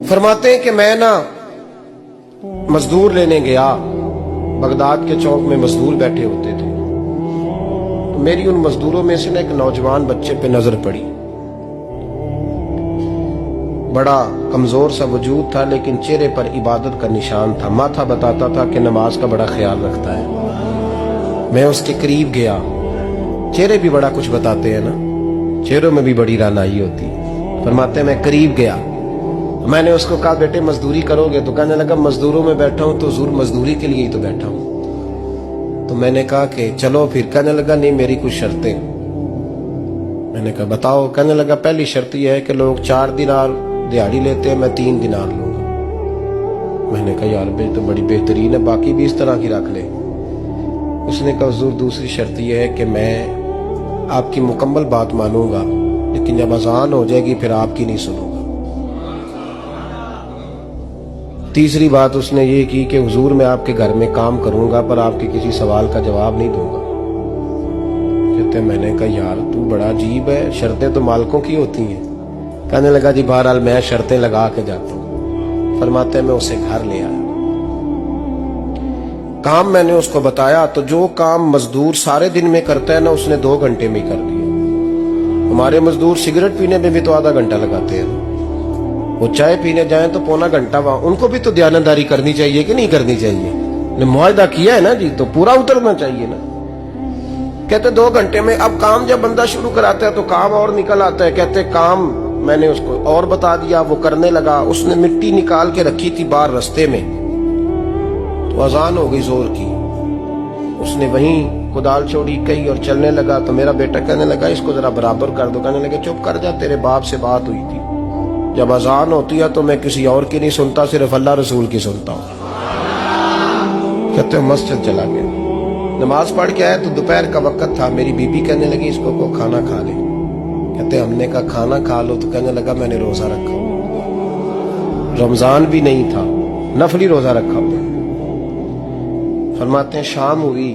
फरमाते हैं कि मैं ना मजदूर लेने गया, बगदाद के चौक में मजदूर बैठे होते थे, तो मेरी उन मजदूरों में से ना एक नौजवान बच्चे पे नजर पड़ी। बड़ा कमजोर सा वजूद था, लेकिन चेहरे पर इबादत का निशान था। माथा बताता था कि नमाज का बड़ा ख्याल रखता है। मैं उसके करीब गया। चेहरे भी बड़ा कुछ बताते हैं ना, चेहरों में भी बड़ी रानाई होती है। फरमाते हैं मैं करीब गया, मैंने उसको कहा बेटे मजदूरी करोगे? तो कहने लगा मजदूरों में बैठा हूं तो जरूर मजदूरी के लिए ही तो बैठा हूं। तो मैंने कहा कि चलो फिर। कहने लगा नहीं, मेरी कुछ शर्तें। मैंने कहा बताओ? कहने लगा पहली शर्त यह है कि लोग 4 दिनार दिहाड़ी लेते हैं, मैं 3 दिनार लूंगा। मैंने कहा यार भाई तो बड़ी बेहतरीन है, बाकी भी इस तरह की रख ले। उसने कहा हुजूर दूसरी शर्त यह है कि मैं आपकी मुकम्मल बात मानूंगा, लेकिन जब अजान हो जाएगी फिर आपकी नहीं सुनूंगा। तीसरी बात उसने ये की कि हुजूर मैं आपके घर में काम करूंगा पर आपके किसी सवाल का जवाब नहीं दूंगा। कहते मैंने कहा यार तू बड़ा अजीब है, शर्तें तो मालिकों की होती हैं। कहने लगा जी बहरहाल मैं शर्तें लगा के जाता हूं। फरमाते मैं उसे घर ले आया, काम मैंने उसको बताया, तो जो काम मजदूर सारे दिन में करता है ना उसने 2 घंटे में कर दिया। हमारे मजदूर सिगरेट पीने में भी तो आधा घंटा लगाते हैं, वो चाय पीने जाएं तो पौना घंटा वहां। उनको भी तो दयानतदारी करनी चाहिए कि नहीं करनी चाहिए? ने मुआहदा किया है ना जी, तो पूरा उतरना चाहिए ना। कहते 2 घंटे में। अब काम जब बंदा शुरू कराता है तो काम और निकल आता है। कहते काम मैंने उसको और बता दिया, वो करने लगा। उसने मिट्टी निकाल के रखी थी बाहर रास्ते में, तो अजान हो गई जोर की। उसने वहीं कुदाल छोड़ी कही और चलने लगा। तो मेरा बेटा कहने लगा इसको जरा बराबर कर दो। कहने लगे चुप कर जा, तेरे बाप से बात हुई थी, जब अजान होती है तो मैं किसी और की नहीं सुनता, सिर्फ अल्लाह रसूल की सुनता हूँ। कहते मस्जिद चला गया, नमाज पढ़ के आया तो दोपहर का वक्त था। मेरी बीबी कहने लगी इसको को खाना खा ले। कहते हमने कहा खाना खा लो। तो कहने लगा मैंने रोजा रखा, रमजान भी नहीं था, नफली रोजा रखा हुआ। फरमाते हैं शाम हुई,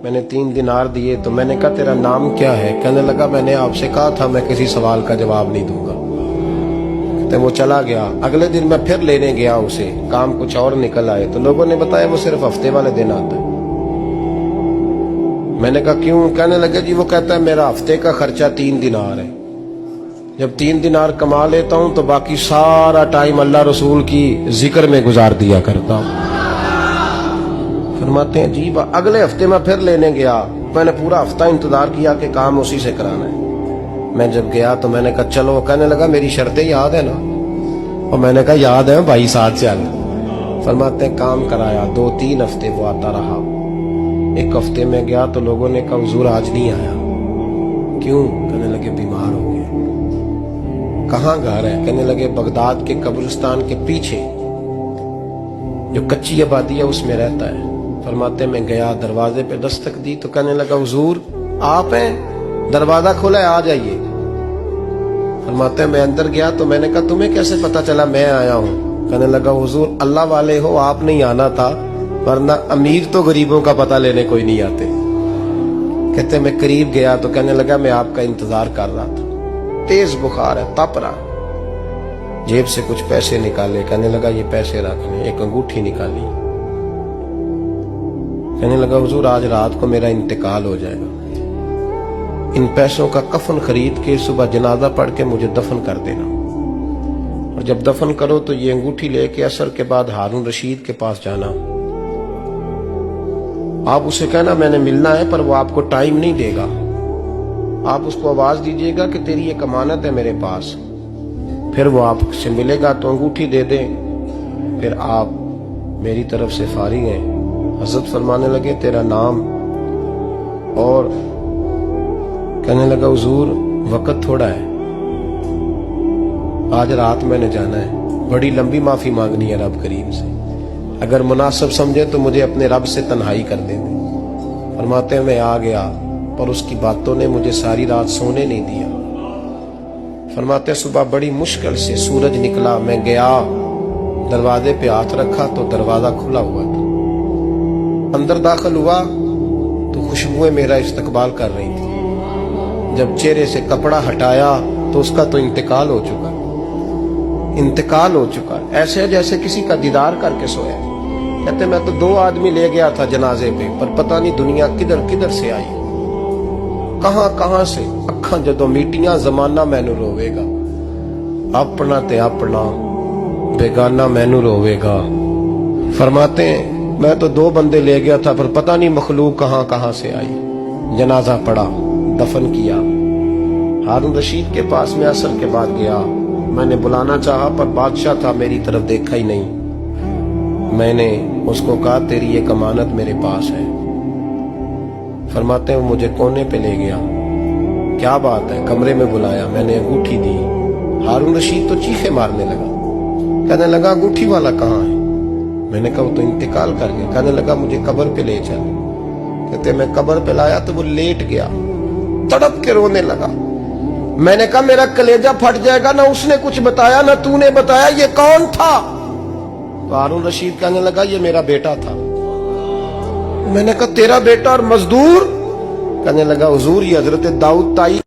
मैंने 3 दिनार दिए। तो मैंने कहा तेरा नाम क्या है? कहने लगा मैंने आपसे कहा था मैं किसी सवाल का जवाब नहीं दूंगा। तो वो चला गया। अगले दिन मैं फिर लेने गया उसे, काम कुछ और निकल आए। तो लोगों ने बताया वो सिर्फ हफ्ते वाले दिन आता है। मैंने कहा क्यों? कहने लगे जी वो कहता है मेरा हफ्ते का खर्चा 3 दिनार है, जब 3 दिनार कमा लेता हूं तो बाकी सारा टाइम अल्लाह रसूल की जिक्र में गुजार दिया करता हूं। फरमाते हैं जी अगले हफ्ते मैं फिर लेने गया। मैंने पूरा हफ्ता इंतजार किया कि काम उसी से कराना है। मैं जब गया तो मैंने कहा चलो। कहने लगा मेरी शर्तें याद है ना? और मैंने कहा याद है भाई, साथ चल। फरमाते हैं काम कराया। 2-3 हफ्ते वो आता रहा। एक हफ्ते में गया तो लोगों ने कहा हुजूर आज नहीं आया। क्यों? कहने लगे बीमार हो गए। कहाँ घर है? कहने लगे बगदाद के कब्रिस्तान के पीछे जो कच्ची आबादी है उसमें रहता है। फरमाते मैं गया, दरवाजे पे दस्तक दी तो कहने लगा हुजूर आप हैं? दरवाजा खोला है, आ जाइए। फरमाते मैं अंदर गया तो मैंने कहा तुम्हें कैसे पता चला मैं आया हूँ? कहने लगा हुजूर अल्लाह वाले हो, आप नहीं आना था, वरना अमीर तो गरीबों का पता लेने कोई नहीं आते। कहते मैं करीब गया तो कहने लगा मैं आपका इंतजार कर रहा था, तेज बुखार है, तप रहा। जेब से कुछ पैसे निकाले, कहने लगा ये पैसे रखने। एक अंगूठी निकाली, कहने लगा हुजूर आज रात को मेरा इंतकाल हो जाएगा, इन पैसों का कफन खरीद के सुबह जनाजा पढ़ के मुझे दफन कर देना, और जब दफन करो तो ये अंगूठी लेके असर के बाद हारून रशीद के पास जाना। आप उसे कहना मैंने मिलना है, पर वो आपको टाइम नहीं देगा। आप उसको आवाज दीजिएगा कि तेरी एक अमानत है मेरे पास, फिर वो आपसे मिलेगा तो अंगूठी दे दे, फिर आप मेरी तरफ से फारिग हैं। हजरत फरमाने लगे तेरा नाम? और कहने लगा हुजूर वक्त थोड़ा है, आज रात मैंने जाना है, बड़ी लंबी माफी मांगनी है रब करीम से, अगर मुनासिब समझे तो मुझे अपने रब से तन्हाई कर दे। फरमाते हैं मैं आ गया, पर उसकी बातों ने मुझे सारी रात सोने नहीं दिया। फरमाते सुबह बड़ी मुश्किल से सूरज निकला, मैं गया दरवाजे पे हाथ रखा तो दरवाजा खुला हुआ था। अंदर दाखिल हुआ तो खुशबुएं मेरा इस्तकबाल कर रही थी। जब चेहरे से कपड़ा हटाया तो उसका तो इंतकाल हो चुका। इंतकाल हो चुका है, ऐसे है जैसे किसी का दीदार करके सोया। कहते मैं तो 2 आदमी ले गया था जनाजे पे, पर पता नहीं दुनिया किधर किधर से आई, कहां कहां से। अखां जदों मीटियां जमाना मैनू रोवेगा, अपना ते अपना बेगाना मैनू रोवेगा। फरमाते हैं मैं तो 2 बंदे ले गया था, पर पता नहीं मखलूक कहां कहां से आई। जनाजा पड़ा, दफन किया। हारून रशीद के पास में असर के बाद गया, मैंने बुलाना चाहा पर बादशाह था, मेरी तरफ देखा ही नहीं। मैंने उसको कहा तेरी एक अमानत मेरे पास है। फरमाते हैं वो मुझे कोने पे ले गया, क्या बात है, कमरे में बुलाया, मैंने अंगूठी दी। हारून रशीद तो चीखे मारने लगा, कहने लगा अंगूठी वाला कहाँ है? मैंने कहा वो तो इंतकाल कर गया। कहने लगा मुझे कब्र पे ले चल। कहते मैं कब्र पे लाया तो वो लेट गया, तड़प के रोने लगा। मैंने कहा मेरा कलेजा फट जाएगा, ना उसने कुछ बताया ना तूने बताया, ये कौन था? तो हारून रशीद कहने लगा ये मेरा बेटा था। मैंने कहा तेरा बेटा और मजदूर? कहने लगा हुजूर ये हजरत दाऊद ताई